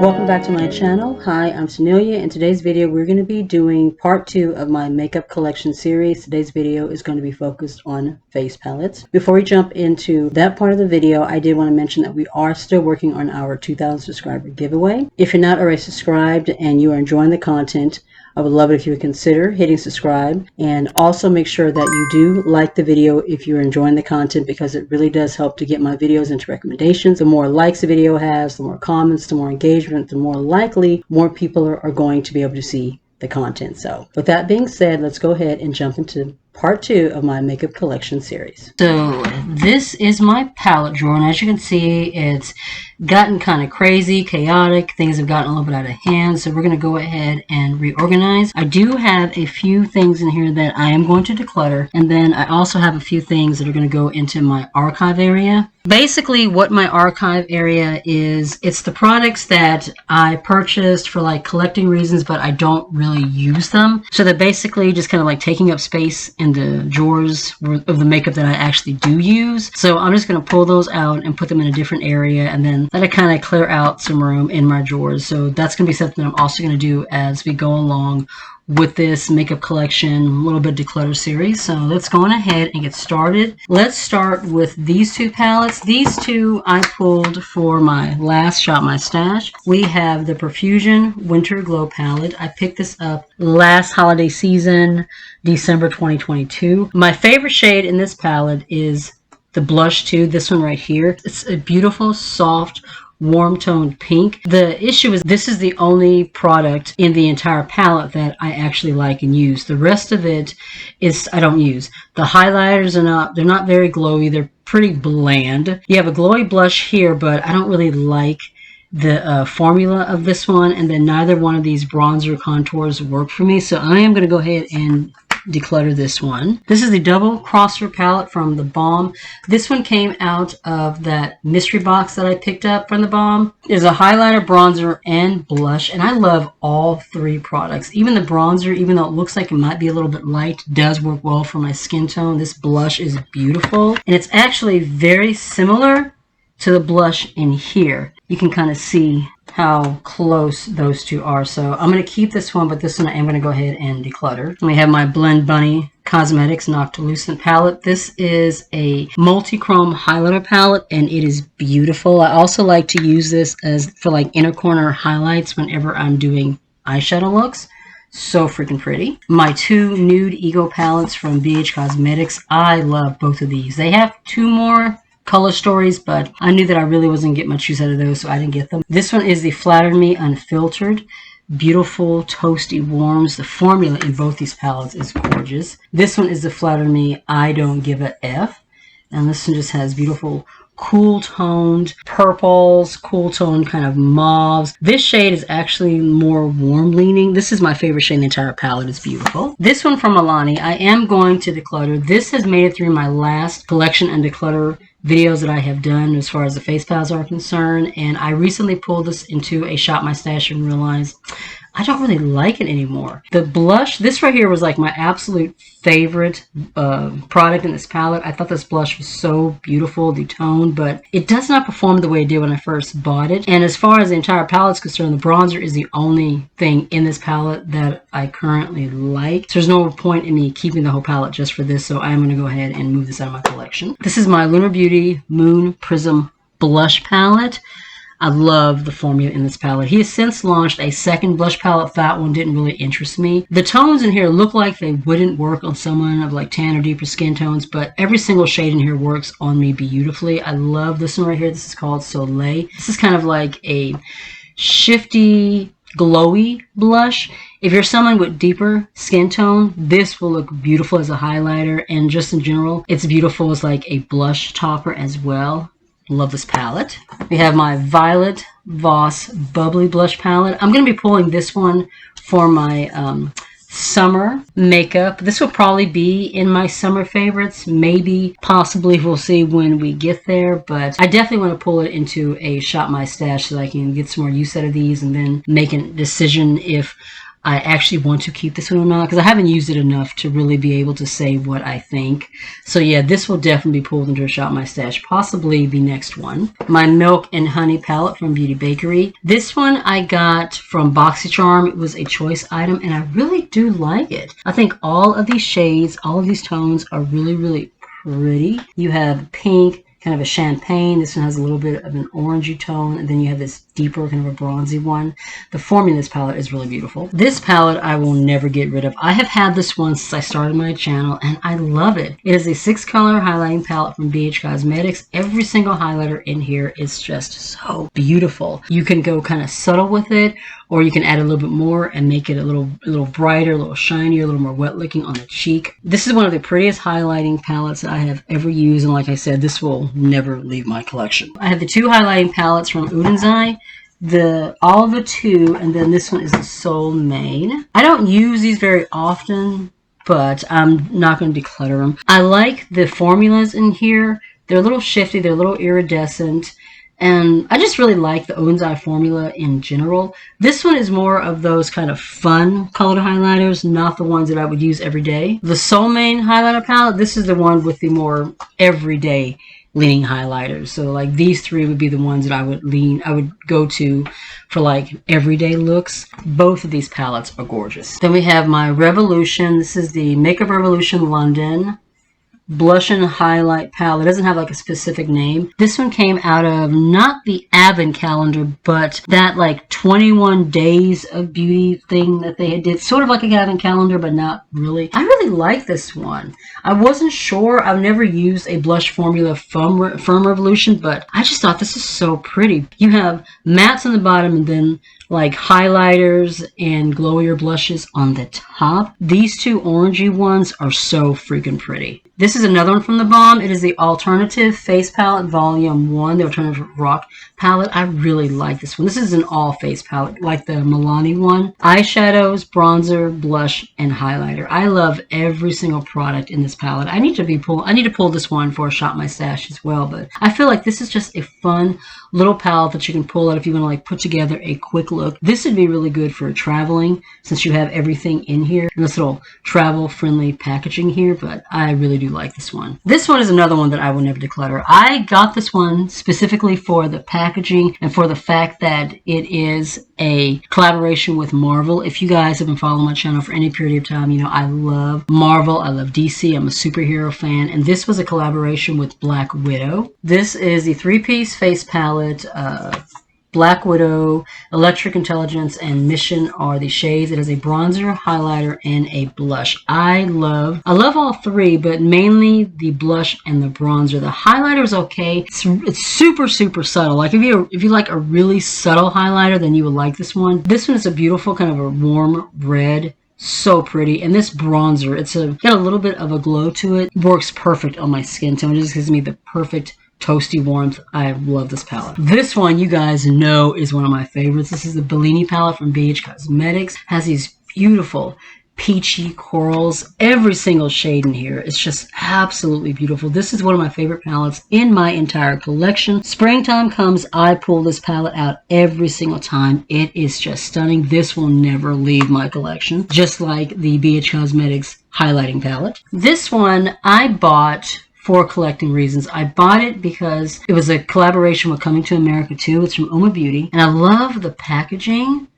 Welcome back to my channel. Hi, I'm Tanealia. In today's video, we're going to be doing part 2 of my makeup collection series. Today's video is going to be focused on face palettes. Before we jump into that part of the video, I did want to mention that we are still working on our 2,000 subscriber giveaway. If you're not already subscribed and you are enjoying the content, I would love it if you would consider hitting subscribe, and also make sure that you do like the video if you're enjoying the content, because it really does help to get my videos into recommendations. The more likes the video has, the more comments, the more engagement, the more likely more people are going to be able to see the content. So with that being said, let's go ahead and jump into part 2 of my makeup collection series. So this is my palette drawer, and as you can see, it's gotten kind of crazy, chaotic. Things have gotten a little bit out of hand, so we're going to go ahead and reorganize. I do have a few things in here that I am going to declutter, and then I also have a few things that are going to go into my archive area. Basically, what my archive area is, it's the products that I purchased for like collecting reasons, but I don't really use them. So they're basically just kind of like taking up space in the drawers of the makeup that I actually do use. So I'm just going to pull those out and put them in a different area, and then let it kind of clear out some room in my drawers. So that's going to be something I'm also going to do as we go along with this makeup collection, little bit declutter series. So let's go on ahead and get started. Let's start with these two palettes. These two I pulled for my last Shop My Stash. We have the Profusion Winter Glow palette. I picked this up last holiday season, December 2022. My favorite shade in this palette is the blush 2, this one right here. It's a beautiful, soft, warm toned pink. The issue is this is the only product in the entire palette that I actually like and use. The rest of it is I don't use. The highlighters are they're not very glowy. They're pretty bland. You have a glowy blush here, but I don't really like the formula of this one, and then neither one of these bronzer contours work for me, so I am going to go ahead and declutter this one. This is the Double Crosser palette from the Balm. This one came out of that mystery box that I picked up from the Balm. There's a highlighter, bronzer, and blush, and I love all three products. Even the bronzer, even though it looks like it might be a little bit light, does work well for my skin tone. This blush is beautiful, and it's actually very similar to the blush in here. You can kind of see how close those two are. So I'm going to keep this one, but this one I am going to go ahead and declutter. And we have my Blend Bunny Cosmetics Noctilucent palette. This is a multi-chrome highlighter palette, and it is beautiful. I also like to use this as for like inner corner highlights whenever I'm doing eyeshadow looks. So freaking pretty. My two nude Ego palettes from BH Cosmetics. I love both of these. They have two more color stories, but I knew that I really wasn't going to get much use out of those, so I didn't get them. This one is the Flatter Me Unfiltered. Beautiful toasty warms. The formula in both these palettes is gorgeous. This one is the Flatter Me I Don't Give a F, and this one just has beautiful cool toned purples, cool toned kind of mauves. This shade is actually more warm leaning. This is my favorite shade in the entire palette. It's beautiful. This one from Alani, I am going to declutter. This has made it through my last collection and declutter videos that I have done as far as the face palettes are concerned, and I recently pulled this into a Shop My Stash and realized I don't really like it anymore. The blush, this right here was like my absolute favorite product in this palette. I thought this blush was so beautiful, the tone, but it does not perform the way it did when I first bought it. And as far as the entire palette is concerned, the bronzer is the only thing in this palette that I currently like. So there's no point in me keeping the whole palette just for this, so I'm going to go ahead and move this out of my collection. This is my Lunar Beauty Moon Prism Blush Palette. I love the formula in this palette. He has since launched a second blush palette. That one didn't really interest me. The tones in here look like they wouldn't work on someone of like tan or deeper skin tones, but every single shade in here works on me beautifully. I love this one right here. This is called Soleil. This is kind of like a shifty, glowy blush. If you're someone with deeper skin tone, this will look beautiful as a highlighter, and just in general, it's beautiful as like a blush topper as well. Love this palette. We have my Violet Voss Bubbly Blush palette. I'm going to be pulling this one for my summer makeup. This will probably be in my summer favorites. Maybe, possibly, we'll see when we get there. But I definitely want to pull it into a Shop My Stash so that I can get some more use out of these and then make a decision if I actually want to keep this one or not, because I haven't used it enough to really be able to say what I think. So yeah, this will definitely be pulled into a Shop My Stash, possibly the next one. My Milk and Honey palette from Beauty Bakery. This one I got from BoxyCharm. It was a choice item, and I really do like it. I think all of these shades, all of these tones are really, really pretty. You have pink, kind of a champagne. This one has a little bit of an orangey tone, and then you have this deeper kind of a bronzy one. The formula in this palette is really beautiful. This palette I will never get rid of. I have had this one since I started my channel, and I love it. It is a 6-color highlighting palette from BH Cosmetics. Every single highlighter in here is just so beautiful. You can go kind of subtle with it, or you can add a little bit more and make it a little brighter, a little shinier, a little more wet looking on the cheek. This is one of the prettiest highlighting palettes that I have ever used, and like I said, this will never leave my collection. I have the 2 highlighting palettes from Udenzai, the Alva 2, and then this one is the Soul Main. I don't use these very often, but I'm not going to declutter them. I like the formulas in here. They're a little shifty, they're a little iridescent, and I just really like the Udenzai formula in general. This one is more of those kind of fun colored highlighters, not the ones that I would use every day. The Soul Main highlighter palette, this is the one with the more everyday leaning highlighters. So like these 3 would be the ones that I would go to for like everyday looks. Both of these palettes are gorgeous. Then we have my Revolution. This is the Makeup Revolution London blush and highlight palette. It doesn't have like a specific name. This one came out of not the Advent calendar, but that like 21 days of beauty thing that they did, sort of like an Advent calendar, but not really. I really like this one. I wasn't sure. I've never used a blush formula from Revolution, but I just thought this is so pretty. You have mattes on the bottom and then like highlighters and glowier blushes on the top. These 2 orangey ones are so freaking pretty. This is another one from the Balm. It is the Alternative Face Palette Volume 1, the Alternative Rock palette. I really like this one. This is an all face palette, like the Milani one. Eyeshadows, bronzer, blush, and highlighter. I love every single product in this palette. I need to pull this one for a Shop My Stash as well, but I feel like this is just a fun little palette that you can pull out if you want to like put together a quick look. This would be really good for traveling, since you have everything in here in this little travel friendly packaging here, but I really do like this one. This one is another one that I will never declutter. I got this one specifically for the packaging and for the fact that it is a collaboration with Marvel. If you guys have been following my channel for any period of time, you know I love Marvel, I love DC, I'm a superhero fan, and this was a collaboration with Black Widow. This is the 3-piece face palette. Black Widow, Electric Intelligence, and Mission are the shades. It is a bronzer, highlighter, and a blush. I love all 3, but mainly the blush and the bronzer. The highlighter is okay. It's super, super subtle. Like if you like a really subtle highlighter, then you would like this one. This one is a beautiful kind of a warm red. So pretty. And this bronzer, it's got a little bit of a glow to it. Works perfect on my skin tone. It just gives me the perfect toasty warmth. I love this palette. This one, you guys know, is one of my favorites. This is the Bellini palette from BH Cosmetics. Has these beautiful peachy corals. Every single shade in here is just absolutely beautiful. This is one of my favorite palettes in my entire collection. Springtime comes, I pull this palette out every single time. It is just stunning. This will never leave my collection, just like the BH Cosmetics highlighting palette. This one I bought for collecting reasons. I bought it because it was a collaboration with Coming to America too. It's from Uma Beauty, and I love the packaging.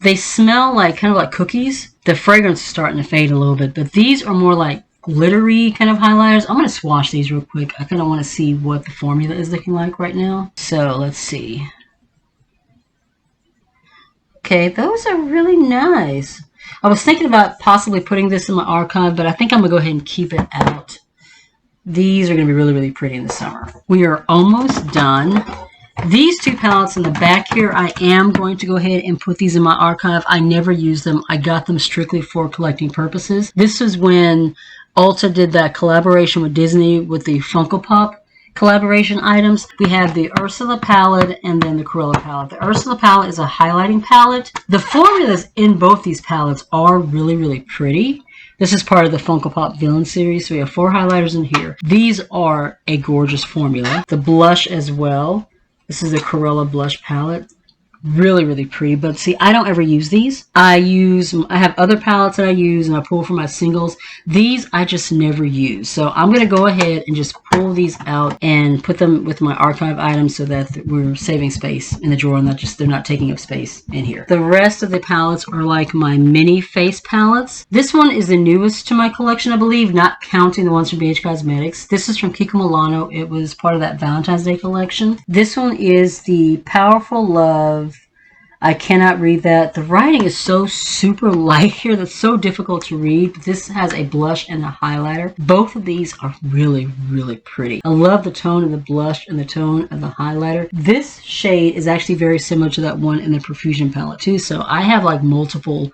They smell like kind of like cookies. The fragrance is starting to fade a little bit, but these are more like glittery kind of highlighters. I'm going to swatch these real quick. I kind of want to see what the formula is looking like right now. So let's see. Okay, those are really nice. I was thinking about possibly putting this in my archive, but I think I'm going to go ahead and keep it out. These are going to be really, really pretty in the summer. We are almost done. These 2 palettes in the back here, I am going to go ahead and put these in my archive. I never use them. I got them strictly for collecting purposes. This is when Ulta did that collaboration with Disney with the Funko Pop collaboration items. We have the Ursula palette and then the Cruella palette. The Ursula palette is a highlighting palette. The formulas in both these palettes are really, really pretty. This is part of the Funko Pop Villain series. So we have 4 highlighters in here. These are a gorgeous formula. The blush as well. This is the Cruella blush palette. really, really pretty. But see, I don't ever use these. I have other palettes that I use and I pull from my singles. These I just never use. So I'm going to go ahead and just pull these out and put them with my archive items so that we're saving space in the drawer and they're not taking up space in here. The rest of the palettes are like my mini face palettes. This one is the newest to my collection, I believe, not counting the ones from BH Cosmetics. This is from Kiko Milano. It was part of that Valentine's Day collection. This one is the Powerful Love. I cannot read that. The writing is so super light here that's so difficult to read. But this has a blush and a highlighter. Both of these are really, really pretty. I love the tone of the blush and the tone of the highlighter. This shade is actually very similar to that one in the Profusion palette too. So I have like multiple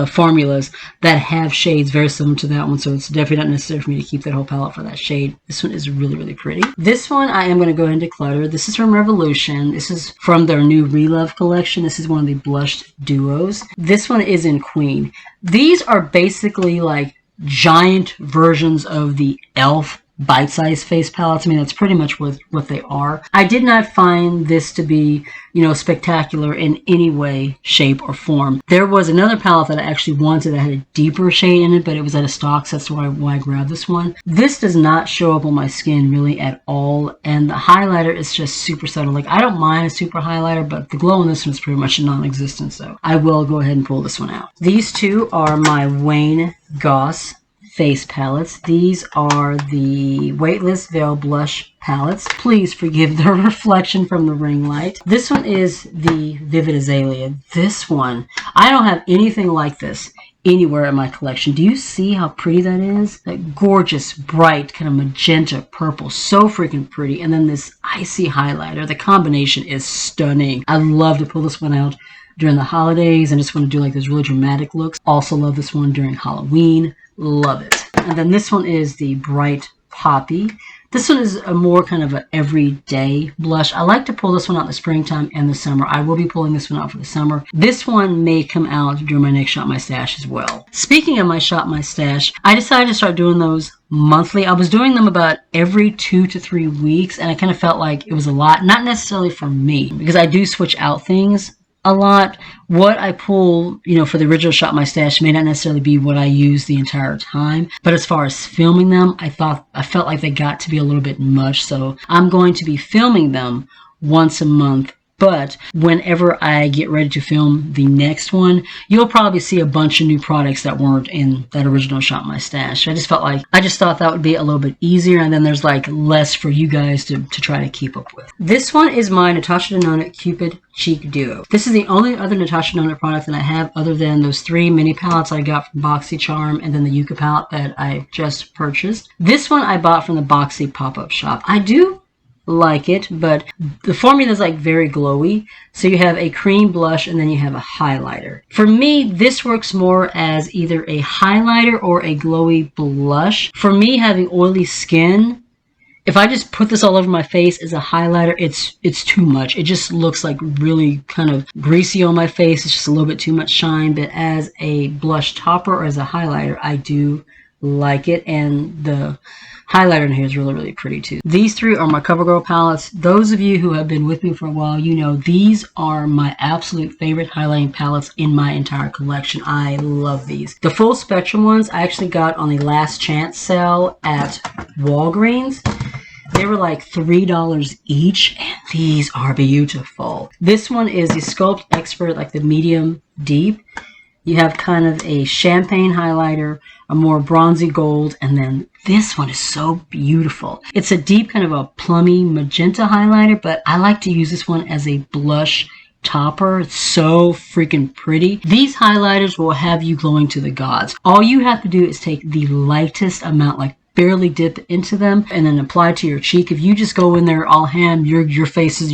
formulas that have shades very similar to that one, so it's definitely not necessary for me to keep that whole palette for that shade. This one is really, really pretty. This one I am going to go ahead and declutter. This is from Revolution. This is from their new Relove collection. This is one of the blushed duos. This one is in Queen. These are basically like giant versions of the e.l.f. bite-sized face palettes. I mean, that's pretty much what they are. I did not find this to be, spectacular in any way, shape, or form. There was another palette that I actually wanted that had a deeper shade in it, but it was out of stock, so that's why I grabbed this one. This does not show up on my skin really at all, and the highlighter is just super subtle. Like, I don't mind a super highlighter, but the glow on this one is pretty much non-existent, so I will go ahead and pull this one out. These two are my Wayne Goss face palettes. These are the Weightless Veil Blush palettes. Please forgive the reflection from the ring light. This one is the Vivid Azalea. This one, I don't have anything like this anywhere in my collection. Do you see how pretty that is? That gorgeous, bright, kind of magenta purple. So freaking pretty. And then this icy highlighter. The combination is stunning. I love to pull this one out during the holidays and just want to do like those really dramatic looks. Also love this one during Halloween. Love it. And then this one is the Bright Poppy. This one is a more kind of an everyday blush. I like to pull this one out in the springtime and the summer. I will be pulling this one out for the summer. This one may come out during my next Shop My Stash as well. Speaking of my Shop My Stash, I decided to start doing those monthly. I was doing them about every 2 to 3 weeks, and I kind of felt like it was a lot. Not necessarily for me, because I do switch out things a lot. What I pull, for the original Shop My Stash may not necessarily be what I use the entire time. But as far as filming them, I felt like they got to be a little bit much. So I'm going to be filming them once a month. But whenever I get ready to film the next one, you'll probably see a bunch of new products that weren't in that original Shop My Stash. I just thought that would be a little bit easier, and then there's like less for you guys to try to keep up with. This one is my Natasha Denona Cupid Cheek Duo. This is the only other Natasha Denona product that I have other than those 3 mini palettes I got from BoxyCharm and then the Yucca palette that I just purchased. This one I bought from the Boxy pop-up shop. I do like it, but the formula is like very glowy. So you have a cream blush and then you have a highlighter. For me, this works more as either a highlighter or a glowy blush. For me, having oily skin, if I just put this all over my face as a highlighter, it's too much. It just looks like really kind of greasy on my face. It's just a little bit too much shine. But as a blush topper or as a highlighter, I do like it, and the highlighter in here is really, really pretty too. These 3 are my CoverGirl palettes. Those of you who have been with me for a while, these are my absolute favorite highlighting palettes in my entire collection. I love these. The full spectrum ones I actually got on the last chance sale at Walgreens. They were like $3 each, and these are beautiful. This one is the Sculpt Expert, like the medium deep. You have kind of a champagne highlighter, a more bronzy gold, and then this one is so beautiful. It's a deep kind of a plummy magenta highlighter, but I like to use this one as a blush topper. It's so freaking pretty. These highlighters will have you glowing to the gods. All you have to do is take the lightest amount, like barely dip into them, and then apply to your cheek. If you just go in there all ham, your face is,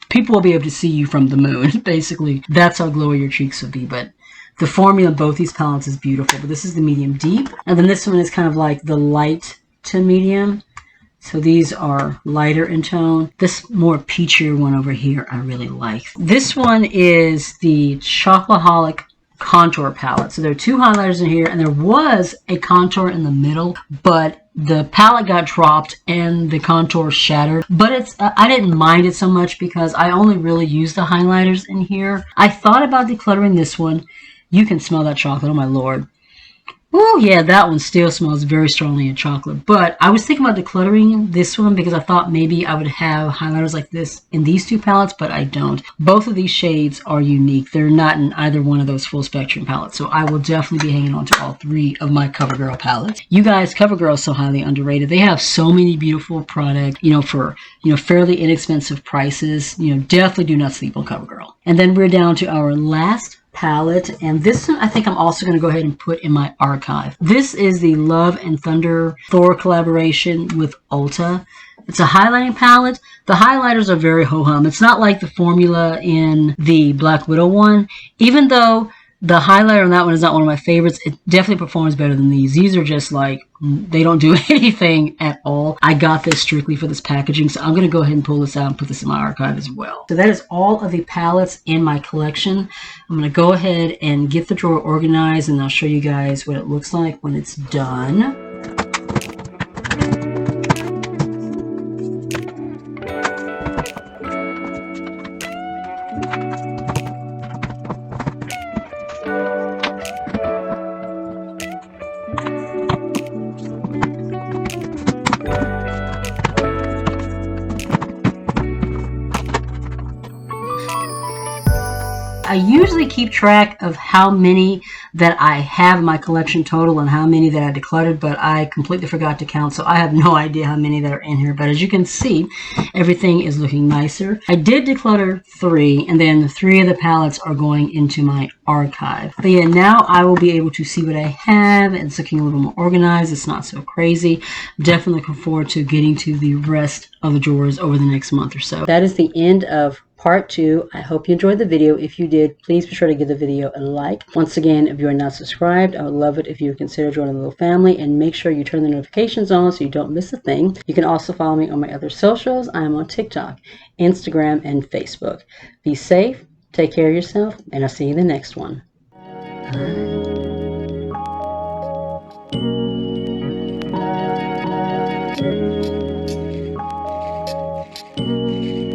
people will be able to see you from the moon. Basically, that's how glowy your cheeks will be. But the formula of both these palettes is beautiful, but this is the medium deep. And then this one is kind of like the light to medium. So these are lighter in tone. This more peachier one over here, I really like. This one is the Chocoholic contour palette. So there are 2 highlighters in here, and there was a contour in the middle, but the palette got dropped and the contour shattered. But it's I didn't mind it so much because I only really use the highlighters in here. I thought about decluttering this one. You can smell that chocolate, oh my lord. Oh yeah, that one still smells very strongly of chocolate. But I was thinking about decluttering this one because I thought maybe I would have highlighters like this in these 2 palettes, but I don't. Both of these shades are unique. They're not in either one of those full spectrum palettes. So I will definitely be hanging on to all 3 of my CoverGirl palettes. You guys, CoverGirl is so highly underrated. They have so many beautiful products, for, fairly inexpensive prices. Definitely do not sleep on CoverGirl. And then we're down to our last palette, and this one I think I'm also going to go ahead and put in my archive. This is the Love and Thunder Thor collaboration with Ulta. It's a highlighting palette. The highlighters are very ho-hum. It's not like the formula in the Black Widow one. Even though the highlighter on that one is not one of my favorites, it definitely performs better than these. These are just like, they don't do anything at all. I got this strictly for this packaging, so I'm going to go ahead and pull this out and put this in my archive as well. So that is all of the palettes in my collection. I'm going to go ahead and get the drawer organized, and I'll show you guys what it looks like when it's done. I usually keep track of how many that I have in my collection total and how many that I decluttered, but I completely forgot to count, so I have no idea how many that are in here. But as you can see, everything is looking nicer. I did declutter 3, and then 3 of the palettes are going into my archive. But yeah, now I will be able to see what I have, and it's looking a little more organized. It's not so crazy. I'm definitely looking forward to getting to the rest of the drawers over the next month or so. That is the end of part 2. I hope you enjoyed the video. If you did, please be sure to give the video a like. Once again, if you are not subscribed, I would love it if you would consider joining the little family, and make sure you turn the notifications on so you don't miss a thing. You can also follow me on my other socials. I am on TikTok, Instagram, and Facebook. Be safe, take care of yourself, and I'll see you in the next one. Bye.